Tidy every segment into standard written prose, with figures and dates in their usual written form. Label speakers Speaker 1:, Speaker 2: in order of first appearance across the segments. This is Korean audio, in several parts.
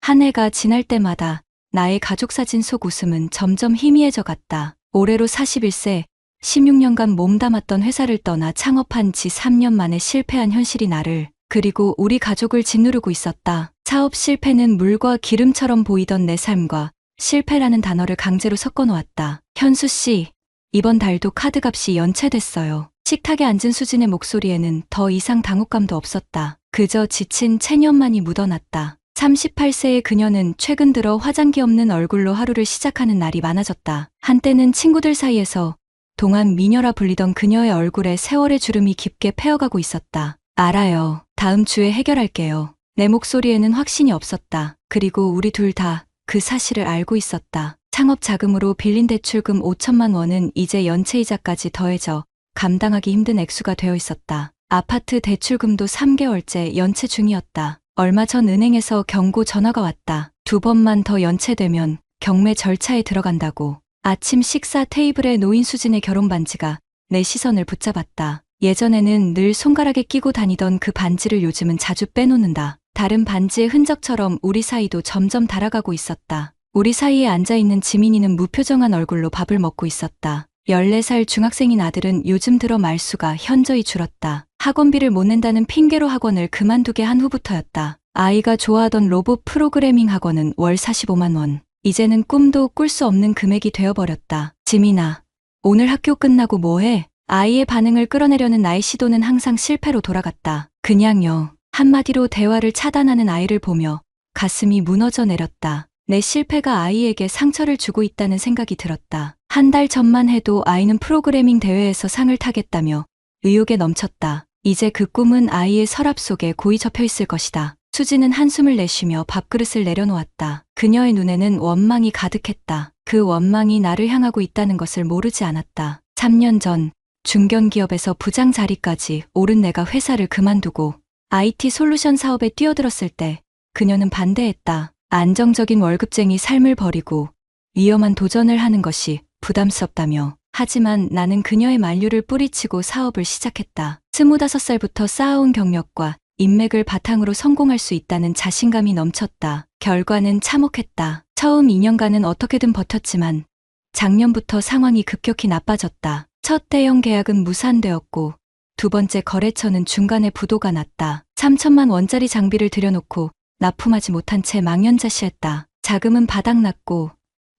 Speaker 1: 한 해가 지날 때마다 나의 가족사진 속 웃음은 점점 희미해져 갔다. 올해로 41세, 16년간 몸담았던 회사를 떠나 창업한 지 3년 만에 실패한 현실이 나를, 그리고 우리 가족을 짓누르고 있었다. 사업 실패는 물과 기름처럼 보이던 내 삶과 실패라는 단어를 강제로 섞어 놓았다. 현수 씨, 이번 달도 카드값이 연체됐어요. 식탁에 앉은 수진의 목소리에는 더 이상 당혹감도 없었다. 그저 지친 체념만이 묻어났다. 38세의 그녀는 최근 들어 화장기 없는 얼굴로 하루를 시작하는 날이 많아졌다. 한때는 친구들 사이에서 동안 미녀라 불리던 그녀의 얼굴에 세월의 주름이 깊게 패어가고 있었다. 알아요. 다음 주에 해결할게요. 내 목소리에는 확신이 없었다. 그리고 우리 둘 다 그 사실을 알고 있었다. 창업 자금으로 빌린 대출금 5천만 원은 이제 연체이자까지 더해져 감당하기 힘든 액수가 되어 있었다. 아파트 대출금도 3개월째 연체 중이었다. 얼마 전 은행에서 경고 전화가 왔다. 2번만 더 연체되면 경매 절차에 들어간다고. 아침 식사 테이블에 놓인 수진의 결혼 반지가 내 시선을 붙잡았다. 예전에는 늘 손가락에 끼고 다니던 그 반지를 요즘은 자주 빼놓는다. 다른 반지의 흔적처럼 우리 사이도 점점 달아가고 있었다. 우리 사이에 앉아있는 지민이는 무표정한 얼굴로 밥을 먹고 있었다. 14살 중학생인 아들은 요즘 들어 말수가 현저히 줄었다. 학원비를 못 낸다는 핑계로 학원을 그만두게 한 후부터였다. 아이가 좋아하던 로봇 프로그래밍 학원은 월 45만 원. 이제는 꿈도 꿀 수 없는 금액이 되어버렸다. 지민아, 오늘 학교 끝나고 뭐해? 아이의 반응을 끌어내려는 나의 시도는 항상 실패로 돌아갔다. 그냥요. 한마디로 대화를 차단하는 아이를 보며 가슴이 무너져 내렸다. 내 실패가 아이에게 상처를 주고 있다는 생각이 들었다. 한 달 전만 해도 아이는 프로그래밍 대회에서 상을 타겠다며 의욕에 넘쳤다. 이제 그 꿈은 아이의 서랍 속에 고이 접혀 있을 것이다. 수지는 한숨을 내쉬며 밥그릇을 내려놓았다. 그녀의 눈에는 원망이 가득했다. 그 원망이 나를 향하고 있다는 것을 모르지 않았다. 3년 전 중견기업에서 부장 자리까지 오른 내가 회사를 그만두고 IT 솔루션 사업에 뛰어들었을 때 그녀는 반대했다. 안정적인 월급쟁이 삶을 버리고 위험한 도전을 하는 것이 부담스럽다며. 하지만 나는 그녀의 만류를 뿌리치고 사업을 시작했다. 25살부터 쌓아온 경력과 인맥을 바탕으로 성공할 수 있다는 자신감이 넘쳤다. 결과는 참혹했다. 처음 2년간은 어떻게든 버텼지만 작년부터 상황이 급격히 나빠졌다. 첫 대형 계약은 무산되었고 두 번째 거래처는 중간에 부도가 났다. 3천만 원짜리 장비를 들여놓고 납품하지 못한 채 망연자실했다. 자금은 바닥났고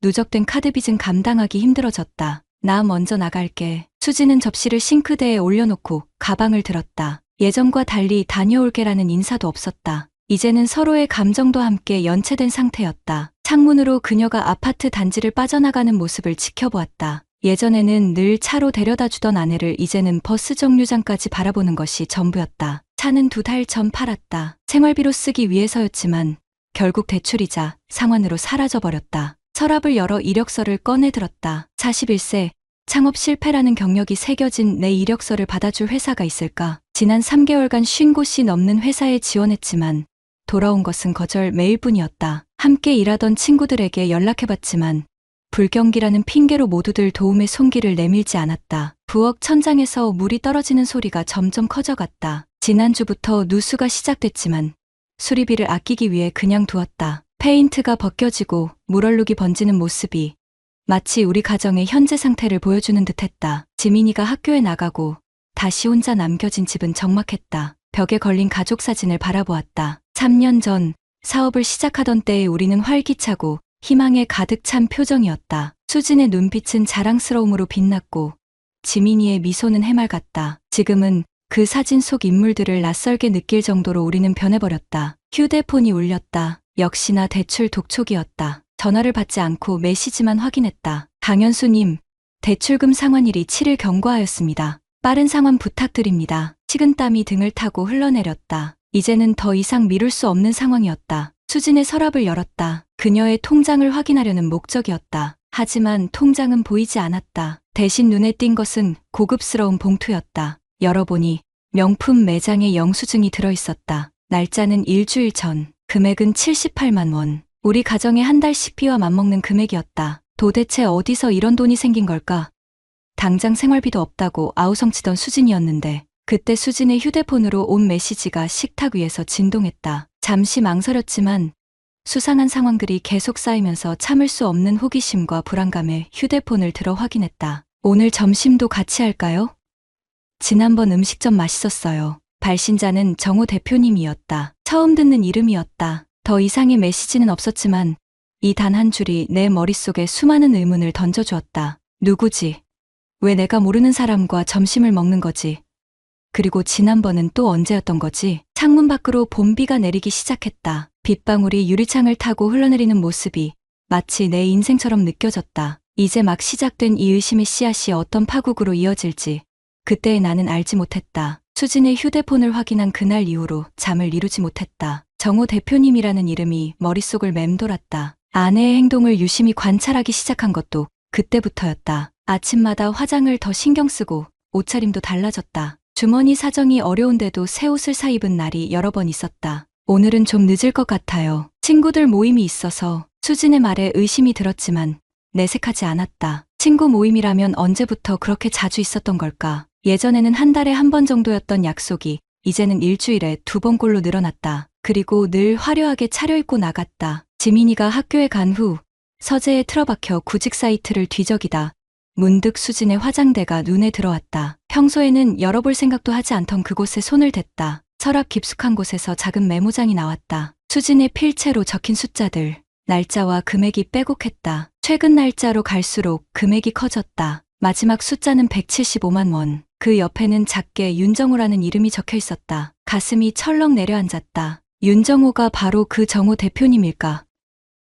Speaker 1: 누적된 카드빚은 감당하기 힘들어졌다. 나 먼저 나갈게. 수지는 접시를 싱크대에 올려놓고 가방을 들었다. 예전과 달리 다녀올게라는 인사도 없었다. 이제는 서로의 감정도 함께 연체된 상태였다. 창문으로 그녀가 아파트 단지를 빠져나가는 모습을 지켜보았다. 예전에는 늘 차로 데려다 주던 아내를 이제는 버스 정류장까지 바라보는 것이 전부였다. 차는 2달 전 팔았다. 생활비로 쓰기 위해서였지만 결국 대출이자 상환으로 사라져버렸다. 서랍을 열어 이력서를 꺼내들었다. 41세, 창업 실패라는 경력이 새겨진 내 이력서를 받아줄 회사가 있을까? 지난 3개월간 50곳이 넘는 회사에 지원했지만 돌아온 것은 거절 메일뿐이었다. 함께 일하던 친구들에게 연락해봤지만 불경기라는 핑계로 모두들 도움의 손길을 내밀지 않았다. 부엌 천장에서 물이 떨어지는 소리가 점점 커져갔다. 지난주부터 누수가 시작됐지만 수리비를 아끼기 위해 그냥 두었다. 페인트가 벗겨지고 물얼룩이 번지는 모습이 마치 우리 가정의 현재 상태를 보여주는 듯했다. 지민이가 학교에 나가고 다시 혼자 남겨진 집은 적막했다. 벽에 걸린 가족 사진을 바라보았다. 3년 전 사업을 시작하던 때의 우리는 활기차고 희망에 가득 찬 표정이었다. 수진의 눈빛은 자랑스러움으로 빛났고 지민이의 미소는 해맑았다. 지금은 그 사진 속 인물들을 낯설게 느낄 정도로 우리는 변해버렸다. 휴대폰이 울렸다. 역시나 대출 독촉이었다. 전화를 받지 않고 메시지만 확인했다. 강현수님, 대출금 상환일이 7일 경과하였습니다. 빠른 상환 부탁드립니다. 식은땀이 등을 타고 흘러내렸다. 이제는 더 이상 미룰 수 없는 상황이었다. 수진의 서랍을 열었다. 그녀의 통장을 확인하려는 목적이었다. 하지만 통장은 보이지 않았다. 대신 눈에 띈 것은 고급스러운 봉투였다. 열어보니 명품 매장의 영수증이 들어있었다. 날짜는 일주일 전, 금액은 78만 원. 우리 가정의 한 달 식비와 맞먹는 금액이었다. 도대체 어디서 이런 돈이 생긴 걸까? 당장 생활비도 없다고 아우성치던 수진이었는데 그때 수진의 휴대폰으로 온 메시지가 식탁 위에서 진동했다. 잠시 망설였지만 수상한 상황들이 계속 쌓이면서 참을 수 없는 호기심과 불안감에 휴대폰을 들어 확인했다. 오늘 점심도 같이 할까요? 지난번 음식점 맛있었어요. 발신자는 정호 대표님이었다. 처음 듣는 이름이었다. 더 이상의 메시지는 없었지만 이 단 한 줄이 내 머릿속에 수많은 의문을 던져주었다. 누구지? 왜 내가 모르는 사람과 점심을 먹는 거지? 그리고 지난번은 또 언제였던 거지? 창문 밖으로 봄비가 내리기 시작했다. 빗방울이 유리창을 타고 흘러내리는 모습이 마치 내 인생처럼 느껴졌다. 이제 막 시작된 이 의심의 씨앗이 어떤 파국으로 이어질지 그때의 나는 알지 못했다. 수진의 휴대폰을 확인한 그날 이후로 잠을 이루지 못했다. 정호 대표님이라는 이름이 머릿속을 맴돌았다. 아내의 행동을 유심히 관찰하기 시작한 것도 그때부터였다. 아침마다 화장을 더 신경 쓰고 옷차림도 달라졌다. 주머니 사정이 어려운데도 새 옷을 사입은 날이 여러 번 있었다. 오늘은 좀 늦을 것 같아요. 친구들 모임이 있어서. 수진의 말에 의심이 들었지만 내색하지 않았다. 친구 모임이라면 언제부터 그렇게 자주 있었던 걸까? 예전에는 한 달에 한 번 정도였던 약속이 이제는 일주일에 2번꼴로 늘어났다. 그리고 늘 화려하게 차려입고 나갔다. 지민이가 학교에 간 후 서재에 틀어박혀 구직 사이트를 뒤적이다 문득 수진의 화장대가 눈에 들어왔다. 평소에는 열어볼 생각도 하지 않던 그곳에 손을 댔다. 서랍 깊숙한 곳에서 작은 메모장이 나왔다. 수진의 필체로 적힌 숫자들, 날짜와 금액이 빼곡했다. 최근 날짜로 갈수록 금액이 커졌다. 마지막 숫자는 175만 원. 그 옆에는 작게 윤정호라는 이름이 적혀 있었다. 가슴이 철렁 내려앉았다. 윤정호가 바로 그 정호 대표님일까?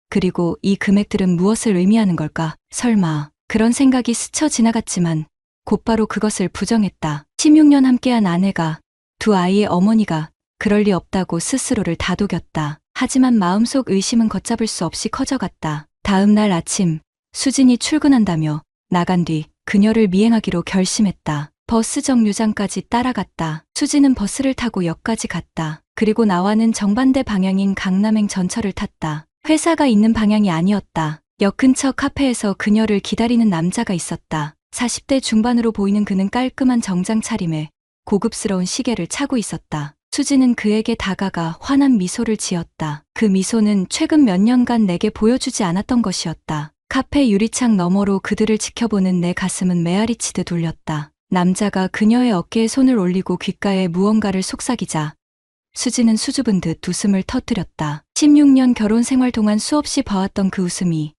Speaker 1: 그리고 이 금액들은 무엇을 의미하는 걸까? 설마. 그런 생각이 스쳐 지나갔지만 곧바로 그것을 부정했다. 16년 함께한 아내가, 두 아이의 어머니가 그럴 리 없다고 스스로를 다독였다. 하지만 마음속 의심은 걷잡을 수 없이 커져갔다. 다음 날 아침 수진이 출근한다며 나간 뒤 그녀를 미행하기로 결심했다. 버스 정류장까지 따라갔다. 수진은 버스를 타고 역까지 갔다. 그리고 나와는 정반대 방향인 강남행 전철을 탔다. 회사가 있는 방향이 아니었다. 역 근처 카페에서 그녀를 기다리는 남자가 있었다. 40대 중반으로 보이는 그는 깔끔한 정장 차림에 고급스러운 시계를 차고 있었다. 수진은 그에게 다가가 환한 미소를 지었다. 그 미소는 최근 몇 년간 내게 보여주지 않았던 것이었다. 카페 유리창 너머로 그들을 지켜보는 내 가슴은 메아리치듯 울렸다. 남자가 그녀의 어깨에 손을 올리고 귓가에 무언가를 속삭이자 수진은 수줍은 듯 웃음을 터뜨렸다. 16년 결혼 생활 동안 수없이 봐왔던 그 웃음이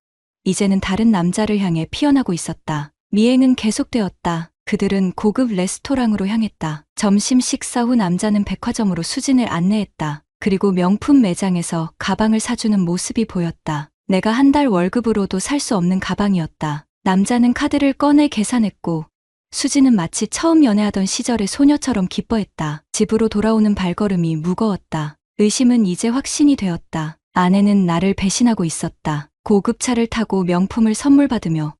Speaker 1: 이제는 다른 남자를 향해 피어나고 있었다. 미행은 계속되었다. 그들은 고급 레스토랑으로 향했다. 점심 식사 후 남자는 백화점으로 수진을 안내했다. 그리고 명품 매장에서 가방을 사주는 모습이 보였다. 내가 한 달 월급으로도 살 수 없는 가방이었다. 남자는 카드를 꺼내 계산했고 수진은 마치 처음 연애하던 시절의 소녀처럼 기뻐했다. 집으로 돌아오는 발걸음이 무거웠다. 의심은 이제 확신이 되었다. 아내는 나를 배신하고 있었다. 고급차를 타고 명품을 선물 받으며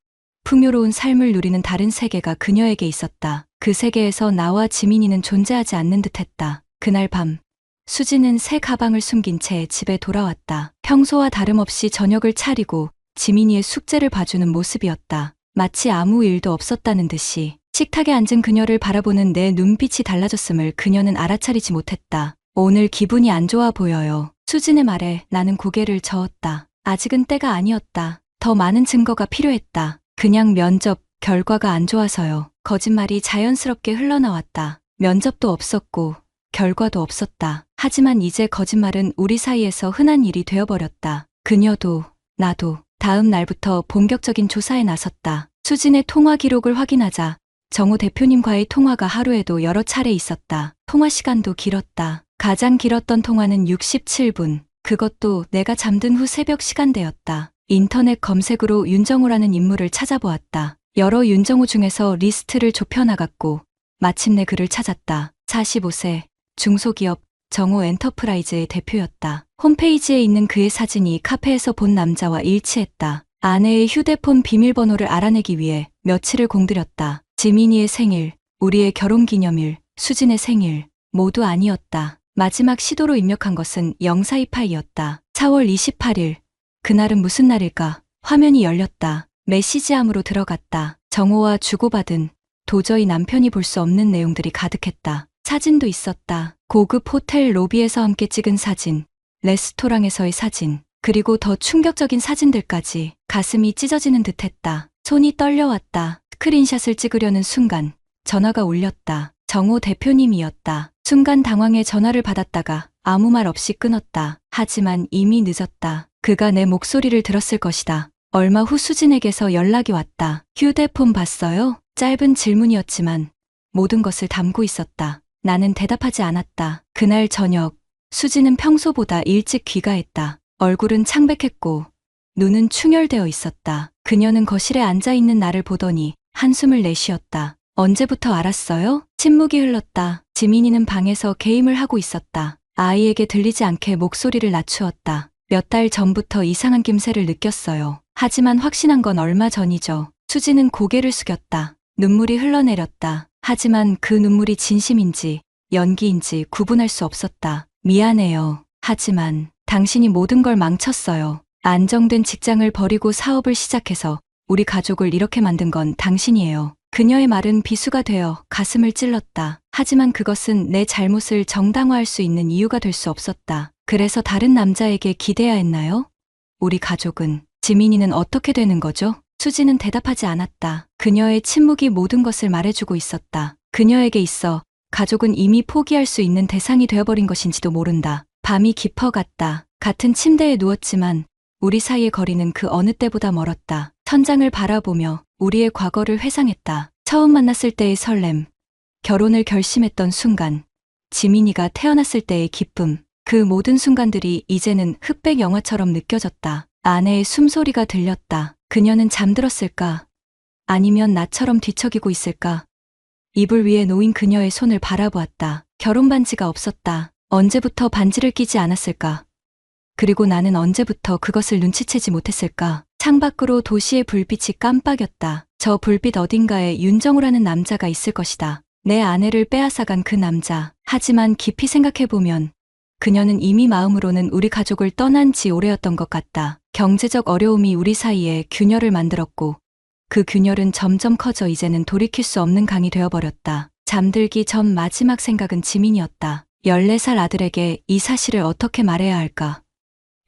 Speaker 1: 풍요로운 삶을 누리는 다른 세계가 그녀에게 있었다. 그 세계에서 나와 지민이는 존재하지 않는 듯했다. 그날 밤 수진은 새 가방을 숨긴 채 집에 돌아왔다. 평소와 다름없이 저녁을 차리고 지민이의 숙제를 봐주는 모습이었다. 마치 아무 일도 없었다는 듯이. 식탁에 앉은 그녀를 바라보는 내 눈빛이 달라졌음을 그녀는 알아차리지 못했다. 오늘 기분이 안 좋아 보여요. 수진의 말에 나는 고개를 저었다. 아직은 때가 아니었다. 더 많은 증거가 필요했다. 그냥 면접 결과가 안 좋아서요. 거짓말이 자연스럽게 흘러나왔다. 면접도 없었고 결과도 없었다. 하지만 이제 거짓말은 우리 사이에서 흔한 일이 되어버렸다. 그녀도 나도 다음 날부터 본격적인 조사에 나섰다. 수진의 통화 기록을 확인하자 정호 대표님과의 통화가 하루에도 여러 차례 있었다. 통화 시간도 길었다. 가장 길었던 통화는 67분. 그것도 내가 잠든 후 새벽 시간대였다. 인터넷 검색으로 윤정호라는 인물을 찾아보았다. 여러 윤정호 중에서 리스트를 좁혀나갔고 마침내 그를 찾았다. 45세, 중소기업 정호 엔터프라이즈의 대표였다. 홈페이지에 있는 그의 사진이 카페에서 본 남자와 일치했다. 아내의 휴대폰 비밀번호를 알아내기 위해 며칠을 공들였다. 지민이의 생일, 우리의 결혼기념일, 수진의 생일 모두 아니었다. 마지막 시도로 입력한 것은 0428이었다. 4월 28일. 그날은 무슨 날일까? 화면이 열렸다. 메시지함으로 들어갔다. 정호와 주고받은 도저히 남편이 볼 수 없는 내용들이 가득했다. 사진도 있었다. 고급 호텔 로비에서 함께 찍은 사진, 레스토랑에서의 사진, 그리고 더 충격적인 사진들까지. 가슴이 찢어지는 듯했다. 손이 떨려왔다. 스크린샷을 찍으려는 순간 전화가 울렸다. 정호 대표님이었다. 순간 당황해 전화를 받았다가 아무 말 없이 끊었다. 하지만 이미 늦었다. 그가 내 목소리를 들었을 것이다. 얼마 후 수진에게서 연락이 왔다. 휴대폰 봤어요? 짧은 질문이었지만 모든 것을 담고 있었다. 나는 대답하지 않았다. 그날 저녁 수진은 평소보다 일찍 귀가했다. 얼굴은 창백했고 눈은 충혈되어 있었다. 그녀는 거실에 앉아있는 나를 보더니 한숨을 내쉬었다. 언제부터 알았어요? 침묵이 흘렀다. 지민이는 방에서 게임을 하고 있었다. 아이에게 들리지 않게 목소리를 낮추었다. 몇 달 전부터 이상한 낌새를 느꼈어요. 하지만 확신한 건 얼마 전이죠. 수지는 고개를 숙였다. 눈물이 흘러내렸다. 하지만 그 눈물이 진심인지 연기인지 구분할 수 없었다. 미안해요. 하지만 당신이 모든 걸 망쳤어요. 안정된 직장을 버리고 사업을 시작해서 우리 가족을 이렇게 만든 건 당신이에요. 그녀의 말은 비수가 되어 가슴을 찔렀다. 하지만 그것은 내 잘못을 정당화할 수 있는 이유가 될 수 없었다. 그래서 다른 남자에게 기대야 했나요? 우리 가족은, 지민이는 어떻게 되는 거죠? 수지는 대답하지 않았다. 그녀의 침묵이 모든 것을 말해주고 있었다. 그녀에게 있어 가족은 이미 포기할 수 있는 대상이 되어버린 것인지도 모른다. 밤이 깊어갔다. 같은 침대에 누웠지만 우리 사이의 거리는 그 어느 때보다 멀었다. 천장을 바라보며 우리의 과거를 회상했다. 처음 만났을 때의 설렘, 결혼을 결심했던 순간, 지민이가 태어났을 때의 기쁨, 그 모든 순간들이 이제는 흑백 영화처럼 느껴졌다. 아내의 숨소리가 들렸다. 그녀는 잠들었을까? 아니면 나처럼 뒤척이고 있을까? 이불 위에 놓인 그녀의 손을 바라보았다. 결혼 반지가 없었다. 언제부터 반지를 끼지 않았을까? 그리고 나는 언제부터 그것을 눈치채지 못했을까? 창밖으로 도시의 불빛이 깜빡였다. 저 불빛 어딘가에 윤정우라는 남자가 있을 것이다. 내 아내를 빼앗아간 그 남자. 하지만 깊이 생각해보면 그녀는 이미 마음으로는 우리 가족을 떠난 지 오래였던 것 같다. 경제적 어려움이 우리 사이에 균열을 만들었고 그 균열은 점점 커져 이제는 돌이킬 수 없는 강이 되어버렸다. 잠들기 전 마지막 생각은 지민이었다. 14살 아들에게 이 사실을 어떻게 말해야 할까?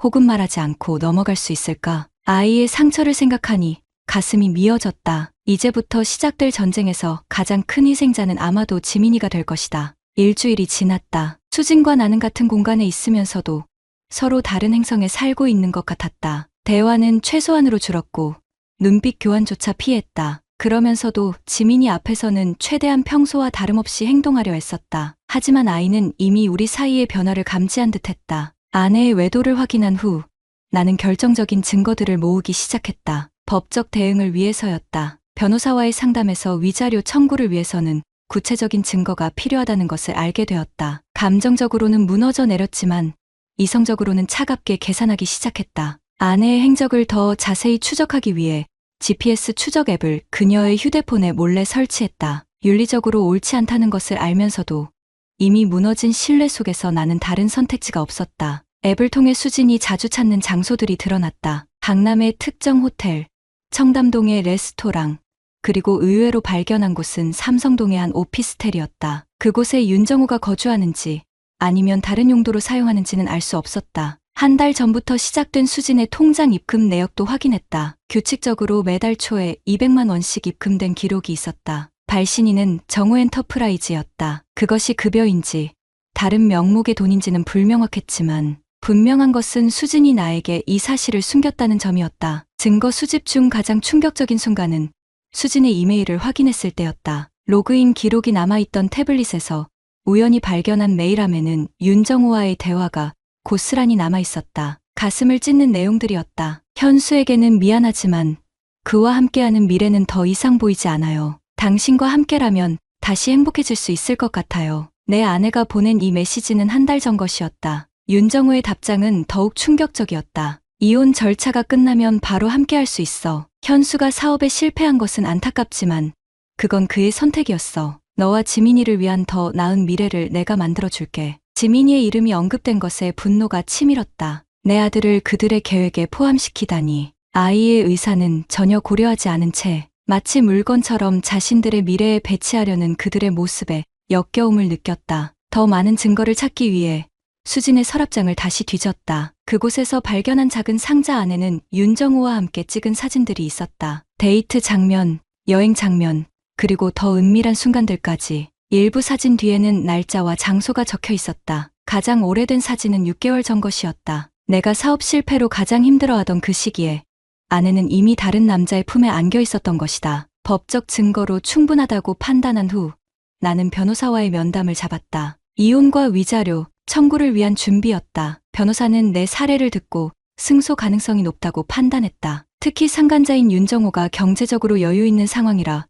Speaker 1: 혹은 말하지 않고 넘어갈 수 있을까? 아이의 상처를 생각하니 가슴이 미어졌다. 이제부터 시작될 전쟁에서 가장 큰 희생자는 아마도 지민이가 될 것이다. 일주일이 지났다. 수진과 나는 같은 공간에 있으면서도 서로 다른 행성에 살고 있는 것 같았다. 대화는 최소한으로 줄었고 눈빛 교환조차 피했다. 그러면서도 지민이 앞에서는 최대한 평소와 다름없이 행동하려 했었다. 하지만 아이는 이미 우리 사이의 변화를 감지한 듯했다. 아내의 외도를 확인한 후 나는 결정적인 증거들을 모으기 시작했다. 법적 대응을 위해서였다. 변호사와의 상담에서 위자료 청구를 위해서는 구체적인 증거가 필요하다는 것을 알게 되었다. 감정적으로는 무너져 내렸지만 이성적으로는 차갑게 계산하기 시작했다. 아내의 행적을 더 자세히 추적하기 위해 GPS 추적 앱을 그녀의 휴대폰에 몰래 설치했다. 윤리적으로 옳지 않다는 것을 알면서도 이미 무너진 신뢰 속에서 나는 다른 선택지가 없었다. 앱을 통해 수진이 자주 찾는 장소들이 드러났다. 강남의 특정 호텔, 청담동의 레스토랑, 그리고 의외로 발견한 곳은 삼성동의 한 오피스텔이었다. 그곳에 윤정우가 거주하는지 아니면 다른 용도로 사용하는지는 알 수 없었다. 한 달 전부터 시작된 수진의 통장 입금 내역도 확인했다. 규칙적으로 매달 초에 200만 원씩 입금된 기록이 있었다. 발신인은 정우 엔터프라이즈였다. 그것이 급여인지 다른 명목의 돈인지는 불명확했지만 분명한 것은 수진이 나에게 이 사실을 숨겼다는 점이었다. 증거 수집 중 가장 충격적인 순간은 수진의 이메일을 확인했을 때였다. 로그인 기록이 남아있던 태블릿에서 우연히 발견한 메일함에는 윤정우와의 대화가 고스란히 남아있었다. 가슴을 찢는 내용들이었다. 현수에게는 미안하지만 그와 함께하는 미래는 더 이상 보이지 않아요. 당신과 함께라면 다시 행복해질 수 있을 것 같아요. 내 아내가 보낸 이 메시지는 한 달 전 것이었다. 윤정우의 답장은 더욱 충격적이었다. 이혼 절차가 끝나면 바로 함께할 수 있어. 현수가 사업에 실패한 것은 안타깝지만 그건 그의 선택이었어. 너와 지민이를 위한 더 나은 미래를 내가 만들어줄게. 지민이의 이름이 언급된 것에 분노가 치밀었다. 내 아들을 그들의 계획에 포함시키다니. 아이의 의사는 전혀 고려하지 않은 채 마치 물건처럼 자신들의 미래에 배치하려는 그들의 모습에 역겨움을 느꼈다. 더 많은 증거를 찾기 위해 수진의 서랍장을 다시 뒤졌다. 그곳에서 발견한 작은 상자 안에는 윤정호와 함께 찍은 사진들이 있었다. 데이트 장면, 여행 장면, 그리고 더 은밀한 순간들까지. 일부 사진 뒤에는 날짜와 장소가 적혀 있었다. 가장 오래된 사진은 6개월 전 것이었다. 내가 사업 실패로 가장 힘들어하던 그 시기에 아내는 이미 다른 남자의 품에 안겨 있었던 것이다. 법적 증거로 충분하다고 판단한 후 나는 변호사와의 면담을 잡았다. 이혼과 위자료, 청구를 위한 준비였다. 변호사는 내 사례를 듣고 승소 가능성이 높다고 판단했다. 특히 상간자인 윤정호가 경제적으로 여유 있는 상황이라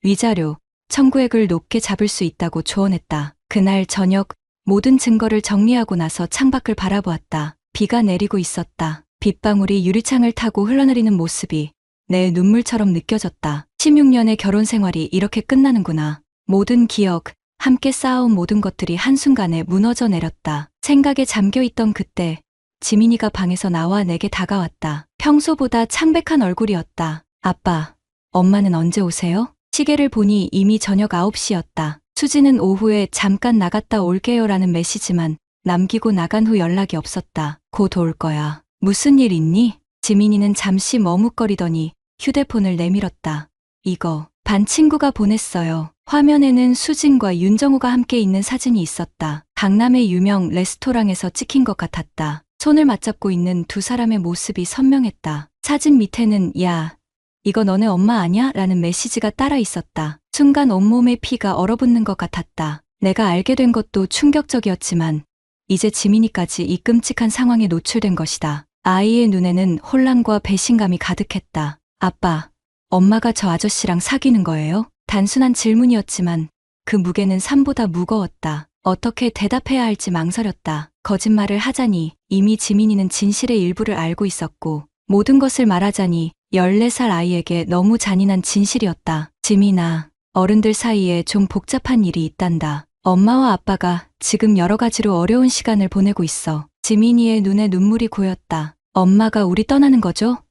Speaker 1: 위자료, 청구액을 높게 잡을 수 있다고 조언했다. 그날 저녁 모든 증거를 정리하고 나서 창밖을 바라보았다. 비가 내리고 있었다. 빗방울이 유리창을 타고 흘러내리는 모습이 내 눈물처럼 느껴졌다. 16년의 결혼 생활이 이렇게 끝나는구나. 모든 기억, 함께 쌓아온 모든 것들이 한순간에 무너져 내렸다. 생각에 잠겨있던 그때 지민이가 방에서 나와 내게 다가왔다. 평소보다 창백한 얼굴이었다. 아빠, 엄마는 언제 오세요? 시계를 보니 이미 저녁 9시였다. 수지는 오후에 잠깐 나갔다 올게요라는 메시지만 남기고 나간 후 연락이 없었다. 곧 올 거야. 무슨 일 있니? 지민이는 잠시 머뭇거리더니 휴대폰을 내밀었다. 이거 반 친구가 보냈어요. 화면에는 수진과 윤정호가 함께 있는 사진이 있었다. 강남의 유명 레스토랑에서 찍힌 것 같았다. 손을 맞잡고 있는 두 사람의 모습이 선명했다. 사진 밑에는 야, 이거 너네 엄마 아냐? 라는 메시지가 따라 있었다. 순간 온몸에 피가 얼어붙는 것 같았다. 내가 알게 된 것도 충격적이었지만 이제 지민이까지 이 끔찍한 상황에 노출된 것이다. 아이의 눈에는 혼란과 배신감이 가득했다. 아빠, 엄마가 저 아저씨랑 사귀는 거예요? 단순한 질문이었지만 그 무게는 산보다 무거웠다. 어떻게 대답해야 할지 망설였다. 거짓말을 하자니 이미 지민이는 진실의 일부를 알고 있었고 모든 것을 말하자니 14살 아이에게 너무 잔인한 진실이었다. 지민아, 어른들 사이에 좀 복잡한 일이 있단다. 엄마와 아빠가 지금 여러 가지로 어려운 시간을 보내고 있어. 지민이의 눈에 눈물이 고였다. 엄마가 우리 떠나는 거죠?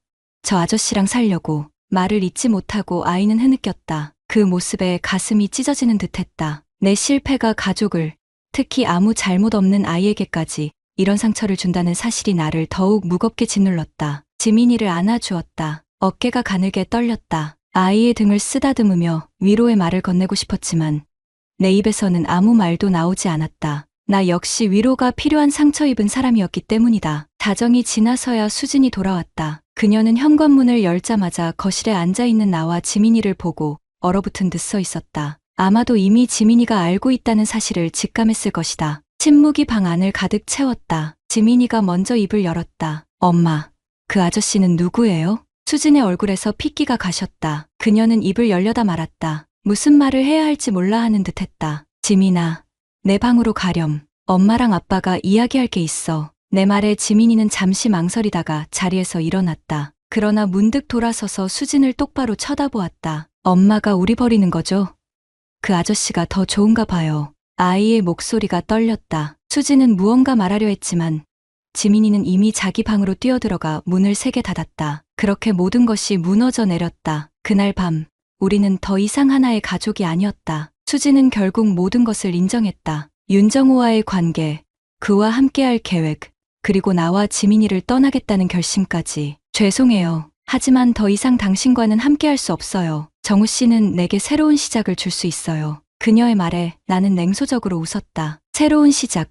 Speaker 1: 저 아저씨랑 살려고. 말을 잇지 못하고 아이는 흐느꼈다. 그 모습에 가슴이 찢어지는 듯했다. 내 실패가 가족을, 특히 아무 잘못 없는 아이에게까지 이런 상처를 준다는 사실이 나를 더욱 무겁게 짓눌렀다. 지민이를 안아주었다. 어깨가 가늘게 떨렸다. 아이의 등을 쓰다듬으며 위로의 말을 건네고 싶었지만 내 입에서는 아무 말도 나오지 않았다. 나 역시 위로가 필요한 상처 입은 사람이었기 때문이다. 자정이 지나서야 수진이 돌아왔다. 그녀는 현관문을 열자마자 거실에 앉아있는 나와 지민이를 보고 얼어붙은 듯 서 있었다. 아마도 이미 지민이가 알고 있다는 사실을 직감했을 것이다. 침묵이 방 안을 가득 채웠다. 지민이가 먼저 입을 열었다. 엄마, 그 아저씨는 누구예요? 수진의 얼굴에서 핏기가 가셨다. 그녀는 입을 열려다 말았다. 무슨 말을 해야 할지 몰라 하는 듯했다. 지민아, 내 방으로 가렴. 엄마랑 아빠가 이야기할 게 있어. 내 말에 지민이는 잠시 망설이다가 자리에서 일어났다. 그러나 문득 돌아서서 수진을 똑바로 쳐다보았다. 엄마가 우리 버리는 거죠? 그 아저씨가 더 좋은가 봐요. 아이의 목소리가 떨렸다. 수진은 무언가 말하려 했지만 지민이는 이미 자기 방으로 뛰어들어가 문을 세게 닫았다. 그렇게 모든 것이 무너져 내렸다. 그날 밤 우리는 더 이상 하나의 가족이 아니었다. 수진은 결국 모든 것을 인정했다. 윤정호와의 관계, 그와 함께할 계획, 그리고 나와 지민이를 떠나겠다는 결심까지. 죄송해요. 하지만 더 이상 당신과는 함께할 수 없어요. 정우 씨는 내게 새로운 시작을 줄 수 있어요. 그녀의 말에 나는 냉소적으로 웃었다. 새로운 시작.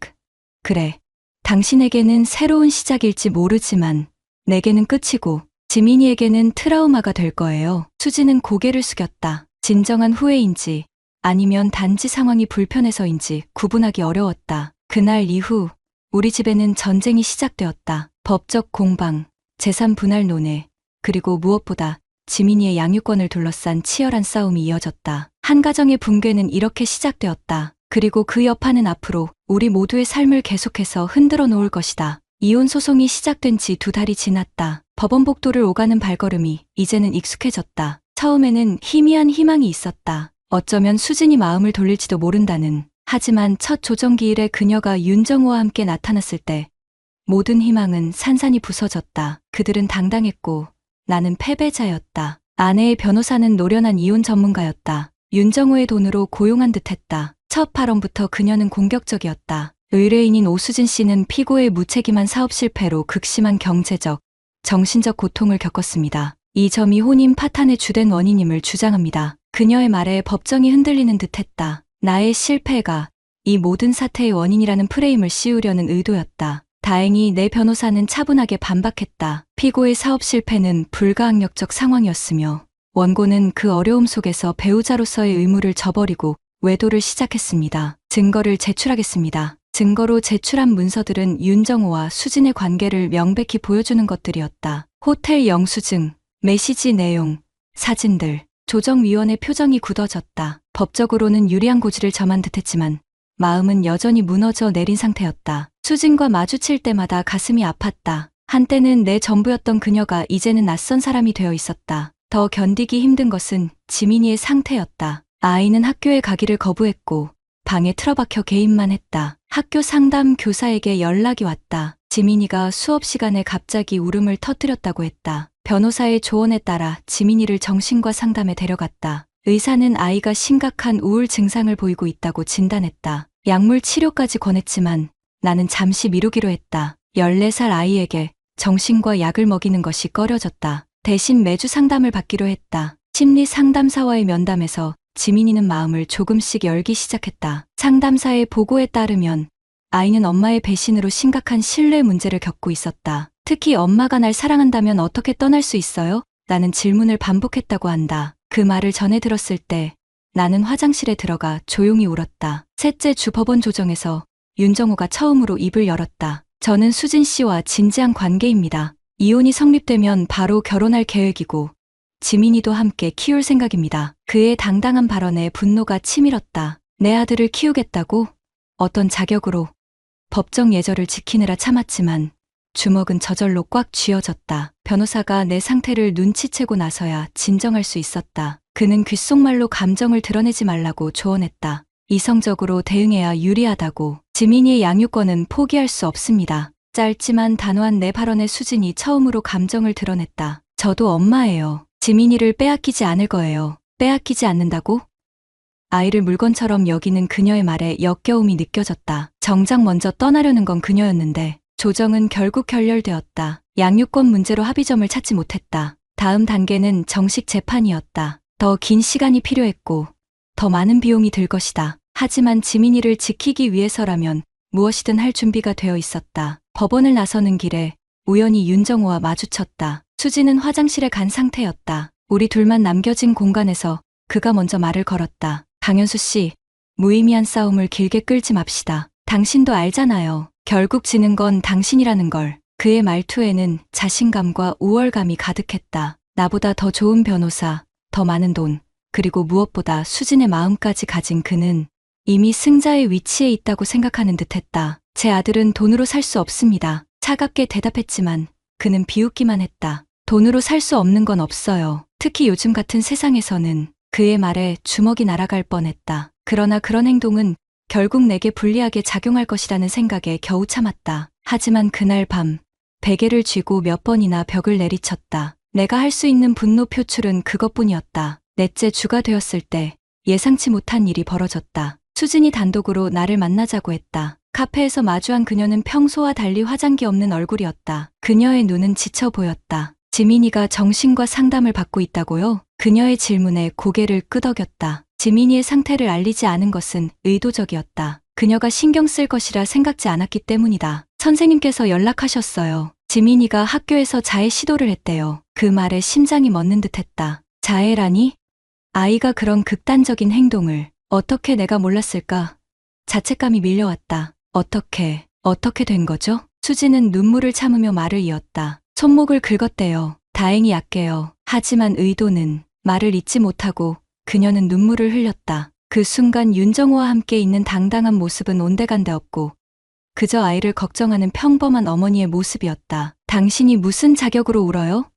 Speaker 1: 그래. 당신에게는 새로운 시작일지 모르지만 내게는 끝이고 지민이에게는 트라우마가 될 거예요. 수지는 고개를 숙였다. 진정한 후회인지 아니면 단지 상황이 불편해서인지 구분하기 어려웠다. 그날 이후 우리 집에는 전쟁이 시작되었다. 법적 공방, 재산 분할 논의, 그리고 무엇보다 지민이의 양육권을 둘러싼 치열한 싸움이 이어졌다. 한 가정의 붕괴는 이렇게 시작되었다. 그리고 그 여파는 앞으로 우리 모두의 삶을 계속해서 흔들어 놓을 것이다. 이혼 소송이 시작된 지 2달이 지났다. 법원 복도를 오가는 발걸음이 이제는 익숙해졌다. 처음에는 희미한 희망이 있었다. 어쩌면 수진이 마음을 돌릴지도 모른다는. 하지만 첫 조정기일에 그녀가 윤정호와 함께 나타났을 때 모든 희망은 산산이 부서졌다. 그들은 당당했고 나는 패배자였다. 아내의 변호사는 노련한 이혼 전문가였다. 윤정호의 돈으로 고용한 듯했다. 첫 발언부터 그녀는 공격적이었다. 의뢰인인 오수진 씨는 피고의 무책임한 사업 실패로 극심한 경제적, 정신적 고통을 겪었습니다. 이 점이 혼인 파탄의 주된 원인임을 주장합니다. 그녀의 말에 법정이 흔들리는 듯했다. 나의 실패가 이 모든 사태의 원인이라는 프레임을 씌우려는 의도였다. 다행히 내 변호사는 차분하게 반박했다. 피고의 사업 실패는 불가항력적 상황이었으며 원고는 그 어려움 속에서 배우자로서의 의무를 저버리고 외도를 시작했습니다. 증거를 제출하겠습니다. 증거로 제출한 문서들은 윤정호와 수진의 관계를 명백히 보여주는 것들이었다. 호텔 영수증, 메시지 내용, 사진들. 조정위원의 표정이 굳어졌다. 법적으로는 유리한 고지를 점한 듯했지만 마음은 여전히 무너져 내린 상태였다. 수진과 마주칠 때마다 가슴이 아팠다. 한때는 내 전부였던 그녀가 이제는 낯선 사람이 되어 있었다. 더 견디기 힘든 것은 지민이의 상태였다. 아이는 학교에 가기를 거부했고 방에 틀어박혀 개인만 했다. 학교 상담 교사에게 연락이 왔다. 지민이가 수업 시간에 갑자기 울음을 터뜨렸다고 했다. 변호사의 조언에 따라 지민이를 정신과 상담에 데려갔다. 의사는 아이가 심각한 우울 증상을 보이고 있다고 진단했다. 약물 치료까지 권했지만 나는 잠시 미루기로 했다. 14살 아이에게 정신과 약을 먹이는 것이 꺼려졌다. 대신 매주 상담을 받기로 했다. 심리 상담사와의 면담에서 지민이는 마음을 조금씩 열기 시작했다. 상담사의 보고에 따르면 아이는 엄마의 배신으로 심각한 신뢰 문제를 겪고 있었다. 특히 엄마가 날 사랑한다면 어떻게 떠날 수 있어요? 라는 질문을 반복했다고 한다. 그 말을 전해 들었을 때 나는 화장실에 들어가 조용히 울었다. 셋째 주 법원 조정에서 윤정호가 처음으로 입을 열었다. 저는 수진 씨와 진지한 관계입니다. 이혼이 성립되면 바로 결혼할 계획이고 지민이도 함께 키울 생각입니다. 그의 당당한 발언에 분노가 치밀었다. 내 아들을 키우겠다고? 어떤 자격으로? 법정 예절을 지키느라 참았지만 주먹은 저절로 꽉 쥐어졌다. 변호사가 내 상태를 눈치채고 나서야 진정할 수 있었다. 그는 귓속말로 감정을 드러내지 말라고 조언했다. 이성적으로 대응해야 유리하다고. 지민이의 양육권은 포기할 수 없습니다. 짧지만 단호한 내 발언에 수진이 처음으로 감정을 드러냈다. 저도 엄마예요. 지민이를 빼앗기지 않을 거예요. 빼앗기지 않는다고? 아이를 물건처럼 여기는 그녀의 말에 역겨움이 느껴졌다. 정작 먼저 떠나려는 건 그녀였는데 조정은 결국 결렬되었다. 양육권 문제로 합의점을 찾지 못했다. 다음 단계는 정식 재판이었다. 더 긴 시간이 필요했고 더 많은 비용이 들 것이다. 하지만 지민이를 지키기 위해서라면 무엇이든 할 준비가 되어 있었다. 법원을 나서는 길에 우연히 윤정호와 마주쳤다. 수지는 화장실에 간 상태였다. 우리 둘만 남겨진 공간에서 그가 먼저 말을 걸었다. 강현수 씨, 무의미한 싸움을 길게 끌지 맙시다. 당신도 알잖아요. 결국 지는 건 당신이라는 걸. 그의 말투에는 자신감과 우월감이 가득했다. 나보다 더 좋은 변호사, 더 많은 돈, 그리고 무엇보다 수진의 마음까지 가진 그는 이미 승자의 위치에 있다고 생각하는 듯했다. 제 아들은 돈으로 살 수 없습니다. 차갑게 대답했지만 그는 비웃기만 했다. 돈으로 살 수 없는 건 없어요. 특히 요즘 같은 세상에서는. 그의 말에 주먹이 날아갈 뻔했다. 그러나 그런 행동은 결국 내게 불리하게 작용할 것이라는 생각에 겨우 참았다. 하지만 그날 밤 베개를 쥐고 몇 번이나 벽을 내리쳤다. 내가 할 수 있는 분노 표출은 그것뿐이었다. 넷째 주가 되었을 때 예상치 못한 일이 벌어졌다. 수진이 단독으로 나를 만나자고 했다. 카페에서 마주한 그녀는 평소와 달리 화장기 없는 얼굴이었다. 그녀의 눈은 지쳐 보였다. 지민이가 정신과 상담을 받고 있다고요? 그녀의 질문에 고개를 끄덕였다. 지민이의 상태를 알리지 않은 것은 의도적이었다. 그녀가 신경 쓸 것이라 생각지 않았기 때문이다. 선생님께서 연락하셨어요. 지민이가 학교에서 자해 시도를 했대요. 그 말에 심장이 멎는 듯했다. 자해라니? 아이가 그런 극단적인 행동을 어떻게 내가 몰랐을까? 자책감이 밀려왔다. 어떻게 된 거죠? 수지는 눈물을 참으며 말을 이었다. 손목을 긁었대요. 다행히 약해요. 하지만 의도는. 말을 잇지 못하고 그녀는 눈물을 흘렸다. 그 순간 윤정호와 함께 있는 당당한 모습은 온데간데 없고 그저 아이를 걱정하는 평범한 어머니의 모습이었다. 당신이 무슨 자격으로 울어요?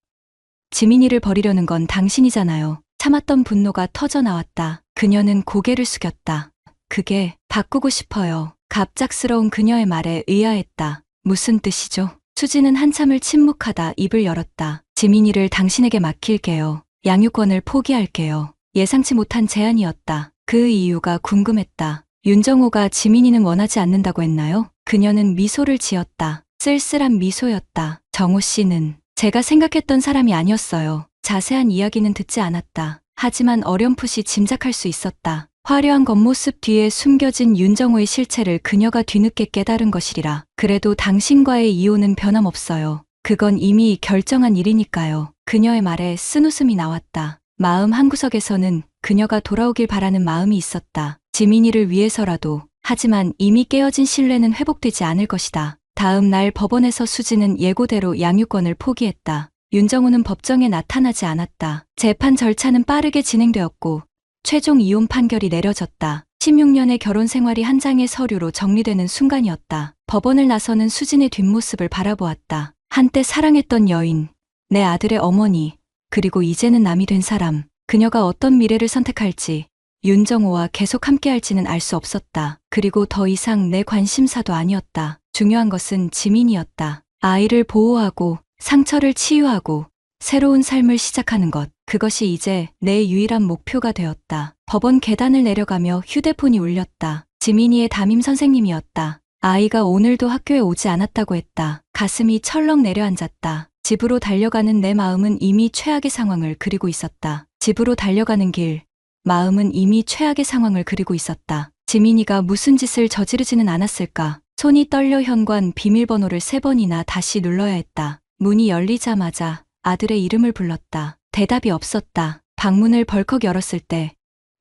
Speaker 1: 지민이를 버리려는 건 당신이잖아요. 참았던 분노가 터져 나왔다. 그녀는 고개를 숙였다. 그게 바꾸고 싶어요. 갑작스러운 그녀의 말에 의아했다. 무슨 뜻이죠? 수지는 한참을 침묵하다 입을 열었다. 지민이를 당신에게 맡길게요. 양육권을 포기할게요. 예상치 못한 제안이었다. 그 이유가 궁금했다. 윤정호가 지민이는 원하지 않는다고 했나요? 그녀는 미소를 지었다. 쓸쓸한 미소였다. 정호 씨는 제가 생각했던 사람이 아니었어요. 자세한 이야기는 듣지 않았다. 하지만 어렴풋이 짐작할 수 있었다. 화려한 겉모습 뒤에 숨겨진 윤정호의 실체를 그녀가 뒤늦게 깨달은 것이리라. 그래도 당신과의 이혼은 변함없어요. 그건 이미 결정한 일이니까요. 그녀의 말에 쓴웃음이 나왔다. 마음 한구석에서는 그녀가 돌아오길 바라는 마음이 있었다. 지민이를 위해서라도. 하지만 이미 깨어진 신뢰는 회복되지 않을 것이다. 다음 날 법원에서 수지는 예고대로 양육권을 포기했다. 윤정호는 법정에 나타나지 않았다. 재판 절차는 빠르게 진행되었고 최종 이혼 판결이 내려졌다. 16년의 결혼 생활이 한 장의 서류로 정리되는 순간이었다. 법원을 나서는 수진의 뒷모습을 바라보았다. 한때 사랑했던 여인, 내 아들의 어머니, 그리고 이제는 남이 된 사람. 그녀가 어떤 미래를 선택할지, 윤정호와 계속 함께할지는 알 수 없었다. 그리고 더 이상 내 관심사도 아니었다. 중요한 것은 지민이었다. 아이를 보호하고 상처를 치유하고 새로운 삶을 시작하는 것. 그것이 이제 내 유일한 목표가 되었다. 법원 계단을 내려가며 휴대폰이 울렸다. 지민이의 담임 선생님이었다. 아이가 오늘도 학교에 오지 않았다고 했다. 가슴이 철렁 내려앉았다. 집으로 달려가는 내 마음은 이미 최악의 상황을 그리고 있었다. 집으로 달려가는 길, 마음은 이미 최악의 상황을 그리고 있었다. 지민이가 무슨 짓을 저지르지는 않았을까? 손이 떨려 현관 비밀번호를 3번이나 다시 눌러야 했다. 문이 열리자마자 아들의 이름을 불렀다. 대답이 없었다. 방문을 벌컥 열었을 때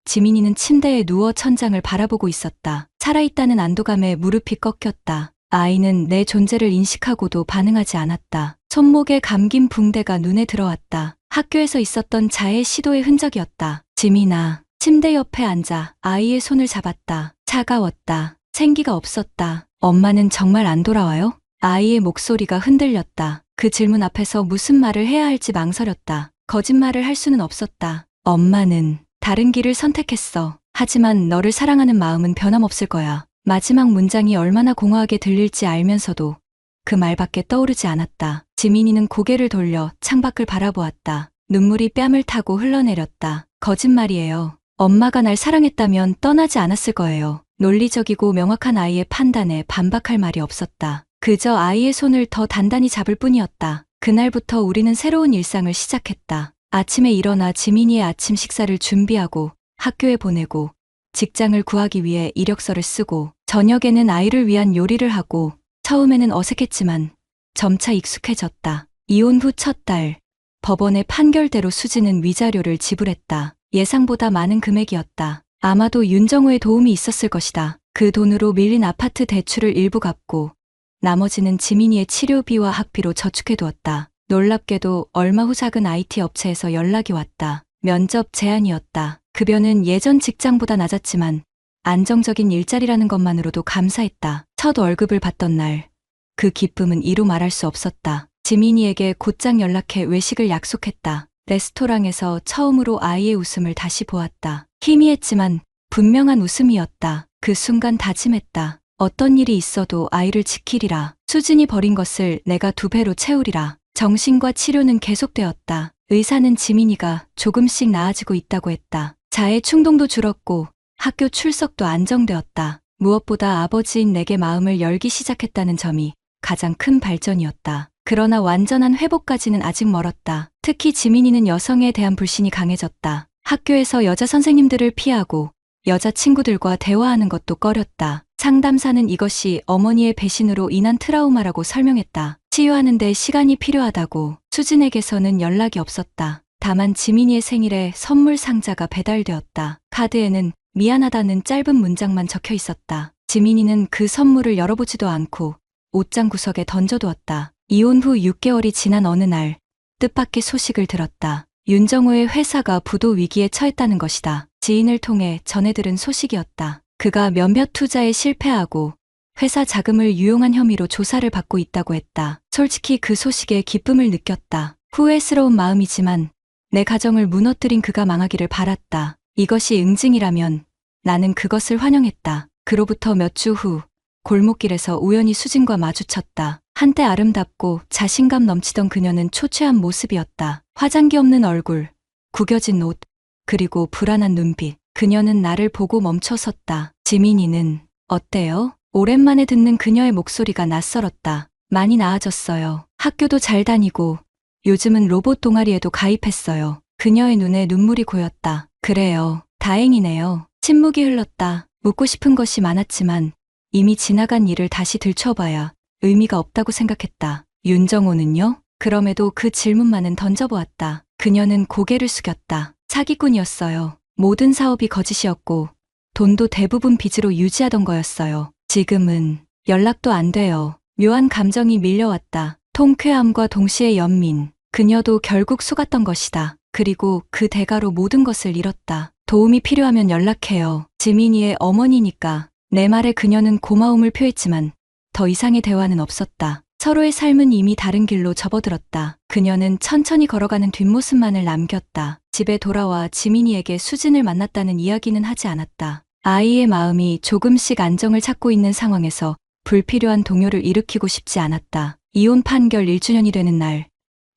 Speaker 1: 지민이는 침대에 누워 천장을 바라보고 있었다. 살아있다는 안도감에 무릎이 꺾였다. 아이는 내 존재를 인식하고도 반응하지 않았다. 손목에 감긴 붕대가 눈에 들어왔다. 학교에서 있었던 자해 시도의 흔적이었다. 지민아, 침대 옆에 앉아 아이의 손을 잡았다. 차가웠다. 생기가 없었다. 엄마는 정말 안 돌아와요? 아이의 목소리가 흔들렸다. 그 질문 앞에서 무슨 말을 해야 할지 망설였다. 거짓말을 할 수는 없었다. 엄마는 다른 길을 선택했어. 하지만 너를 사랑하는 마음은 변함없을 거야. 마지막 문장이 얼마나 공허하게 들릴지 알면서도 그 말밖에 떠오르지 않았다. 지민이는 고개를 돌려 창밖을 바라보았다. 눈물이 뺨을 타고 흘러내렸다. 거짓말이에요. 엄마가 날 사랑했다면 떠나지 않았을 거예요. 논리적이고 명확한 아이의 판단에 반박할 말이 없었다. 그저 아이의 손을 더 단단히 잡을 뿐이었다. 그날부터 우리는 새로운 일상을 시작했다. 아침에 일어나 지민이의 아침 식사를 준비하고 학교에 보내고 직장을 구하기 위해 이력서를 쓰고 저녁에는 아이를 위한 요리를 하고 처음에는 어색했지만 점차 익숙해졌다. 이혼 후 첫 달, 법원의 판결대로 수지는 위자료를 지불했다. 예상보다 많은 금액이었다. 아마도 윤정호의 도움이 있었을 것이다. 그 돈으로 밀린 아파트 대출을 일부 갚고 나머지는 지민이의 치료비와 학비로 저축해두었다. 놀랍게도 얼마 후 작은 IT 업체에서 연락이 왔다. 면접 제안이었다. 급여는 예전 직장보다 낮았지만 안정적인 일자리라는 것만으로도 감사했다. 첫 월급을 받던 날, 그 기쁨은 이루 말할 수 없었다. 지민이에게 곧장 연락해 외식을 약속했다. 레스토랑에서 처음으로 아이의 웃음을 다시 보았다. 희미했지만 분명한 웃음이었다. 그 순간 다짐했다. 어떤 일이 있어도 아이를 지키리라. 수진이 버린 것을 내가 2배로 채우리라. 정신과 치료는 계속되었다. 의사는 지민이가 조금씩 나아지고 있다고 했다. 자해 충동도 줄었고 학교 출석도 안정되었다. 무엇보다 아버지인 내게 마음을 열기 시작했다는 점이 가장 큰 발전이었다. 그러나 완전한 회복까지는 아직 멀었다. 특히 지민이는 여성에 대한 불신이 강해졌다. 학교에서 여자 선생님들을 피하고 여자 친구들과 대화하는 것도 꺼렸다. 상담사는 이것이 어머니의 배신으로 인한 트라우마라고 설명했다. 치유하는 데 시간이 필요하다고. 수진에게서는 연락이 없었다. 다만 지민이의 생일에 선물 상자가 배달되었다. 카드에는 미안하다는 짧은 문장만 적혀 있었다. 지민이는 그 선물을 열어보지도 않고 옷장 구석에 던져두었다. 이혼 후 6개월이 지난 어느 날 뜻밖의 소식을 들었다. 윤정호의 회사가 부도 위기에 처했다는 것이다. 지인을 통해 전해 들은 소식이었다. 그가 몇몇 투자에 실패하고 회사 자금을 유용한 혐의로 조사를 받고 있다고 했다. 솔직히 그 소식에 기쁨을 느꼈다. 후회스러운 마음이지만 내 가정을 무너뜨린 그가 망하기를 바랐다. 이것이 응징이라면 나는 그것을 환영했다. 그로부터 몇 주 후 골목길에서 우연히 수진과 마주쳤다. 한때 아름답고 자신감 넘치던 그녀는 초췌한 모습이었다. 화장기 없는 얼굴, 구겨진 옷, 그리고 불안한 눈빛. 그녀는 나를 보고 멈춰섰다. 지민이는 어때요? 오랜만에 듣는 그녀의 목소리가 낯설었다. 많이 나아졌어요. 학교도 잘 다니고 요즘은 로봇 동아리에도 가입했어요. 그녀의 눈에 눈물이 고였다. 그래요. 다행이네요. 침묵이 흘렀다. 묻고 싶은 것이 많았지만 이미 지나간 일을 다시 들춰봐야 의미가 없다고 생각했다. 윤정호는요? 그럼에도 그 질문만은 던져보았다. 그녀는 고개를 숙였다. 사기꾼이었어요. 모든 사업이 거짓이었고 돈도 대부분 빚으로 유지하던 거였어요. 지금은 연락도 안 돼요. 묘한 감정이 밀려왔다. 통쾌함과 동시에 연민. 그녀도 결국 속았던 것이다. 그리고 그 대가로 모든 것을 잃었다. 도움이 필요하면 연락해요. 지민이의 어머니니까. 내 말에 그녀는 고마움을 표했지만 더 이상의 대화는 없었다. 서로의 삶은 이미 다른 길로 접어들었다. 그녀는 천천히 걸어가는 뒷모습만을 남겼다. 집에 돌아와 지민이에게 수진을 만났다는 이야기는 하지 않았다. 아이의 마음이 조금씩 안정을 찾고 있는 상황에서 불필요한 동요를 일으키고 싶지 않았다. 이혼 판결 1주년이 되는 날,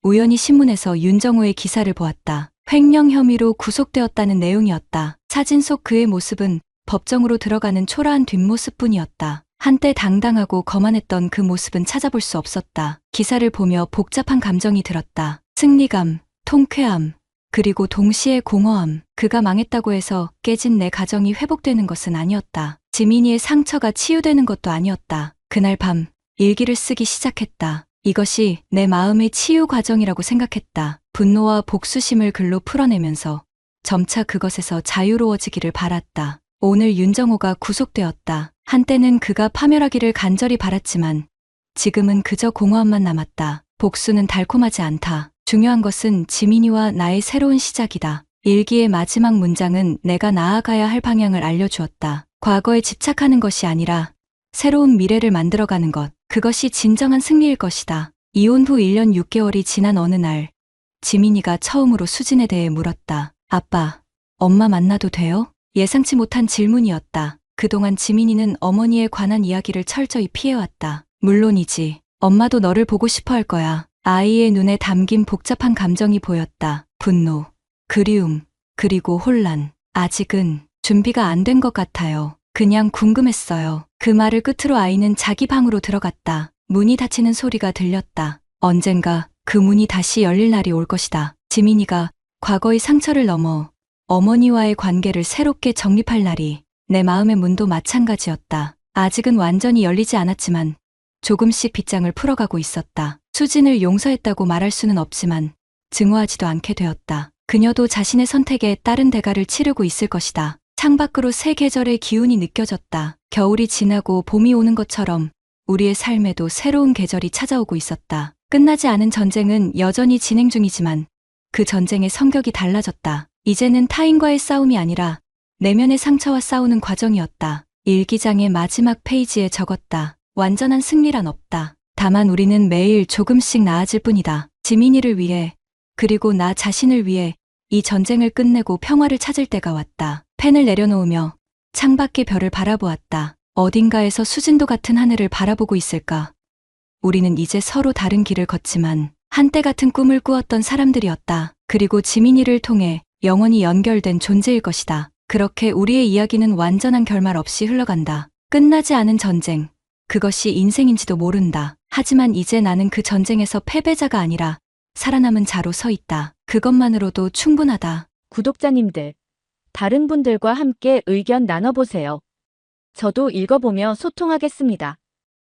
Speaker 1: 우연히 신문에서 윤정호의 기사를 보았다. 횡령 혐의로 구속되었다는 내용이었다. 사진 속 그의 모습은 법정으로 들어가는 초라한 뒷모습뿐이었다. 한때 당당하고 거만했던 그 모습은 찾아볼 수 없었다. 기사를 보며 복잡한 감정이 들었다. 승리감, 통쾌함, 그리고 동시에 공허함. 그가 망했다고 해서 깨진 내 가정이 회복되는 것은 아니었다. 지민이의 상처가 치유되는 것도 아니었다. 그날 밤 일기를 쓰기 시작했다. 이것이 내 마음의 치유 과정이라고 생각했다. 분노와 복수심을 글로 풀어내면서 점차 그것에서 자유로워지기를 바랐다. 오늘 윤정호가 구속되었다. 한때는 그가 파멸하기를 간절히 바랐지만 지금은 그저 공허함만 남았다. 복수는 달콤하지 않다. 중요한 것은 지민이와 나의 새로운 시작이다. 일기의 마지막 문장은 내가 나아가야 할 방향을 알려주었다. 과거에 집착하는 것이 아니라 새로운 미래를 만들어가는 것. 그것이 진정한 승리일 것이다. 이혼 후 1년 6개월이 지난 어느 날, 지민이가 처음으로 수진에 대해 물었다. 아빠, 엄마 만나도 돼요? 예상치 못한 질문이었다. 그동안 지민이는 어머니에 관한 이야기를 철저히 피해왔다. 물론이지. 엄마도 너를 보고 싶어 할 거야. 아이의 눈에 담긴 복잡한 감정이 보였다. 분노, 그리움, 그리고 혼란. 아직은 준비가 안 된 것 같아요. 그냥 궁금했어요. 그 말을 끝으로 아이는 자기 방으로 들어갔다. 문이 닫히는 소리가 들렸다. 언젠가 그 문이 다시 열릴 날이 올 것이다. 지민이가 과거의 상처를 넘어 어머니와의 관계를 새롭게 정립할 날이. 내 마음의 문도 마찬가지였다. 아직은 완전히 열리지 않았지만 조금씩 빗장을 풀어가고 있었다. 수진을 용서했다고 말할 수는 없지만 증오하지도 않게 되었다. 그녀도 자신의 선택에 따른 대가를 치르고 있을 것이다. 창밖으로 새 계절의 기운이 느껴졌다. 겨울이 지나고 봄이 오는 것처럼 우리의 삶에도 새로운 계절이 찾아오고 있었다. 끝나지 않은 전쟁은 여전히 진행 중이지만 그 전쟁의 성격이 달라졌다. 이제는 타인과의 싸움이 아니라 내면의 상처와 싸우는 과정이었다. 일기장의 마지막 페이지에 적었다. 완전한 승리란 없다. 다만 우리는 매일 조금씩 나아질 뿐이다. 지민이를 위해, 그리고 나 자신을 위해 이 전쟁을 끝내고 평화를 찾을 때가 왔다. 펜을 내려놓으며 창밖의 별을 바라보았다. 어딘가에서 수진도 같은 하늘을 바라보고 있을까? 우리는 이제 서로 다른 길을 걷지만 한때 같은 꿈을 꾸었던 사람들이었다. 그리고 지민이를 통해 영원히 연결된 존재일 것이다. 그렇게 우리의 이야기는 완전한 결말 없이 흘러간다. 끝나지 않은 전쟁. 그것이 인생인지도 모른다. 하지만 이제 나는 그 전쟁에서 패배자가 아니라 살아남은 자로 서 있다. 그것만으로도 충분하다.
Speaker 2: 구독자님들, 다른 분들과 함께 의견 나눠보세요. 저도 읽어보며 소통하겠습니다.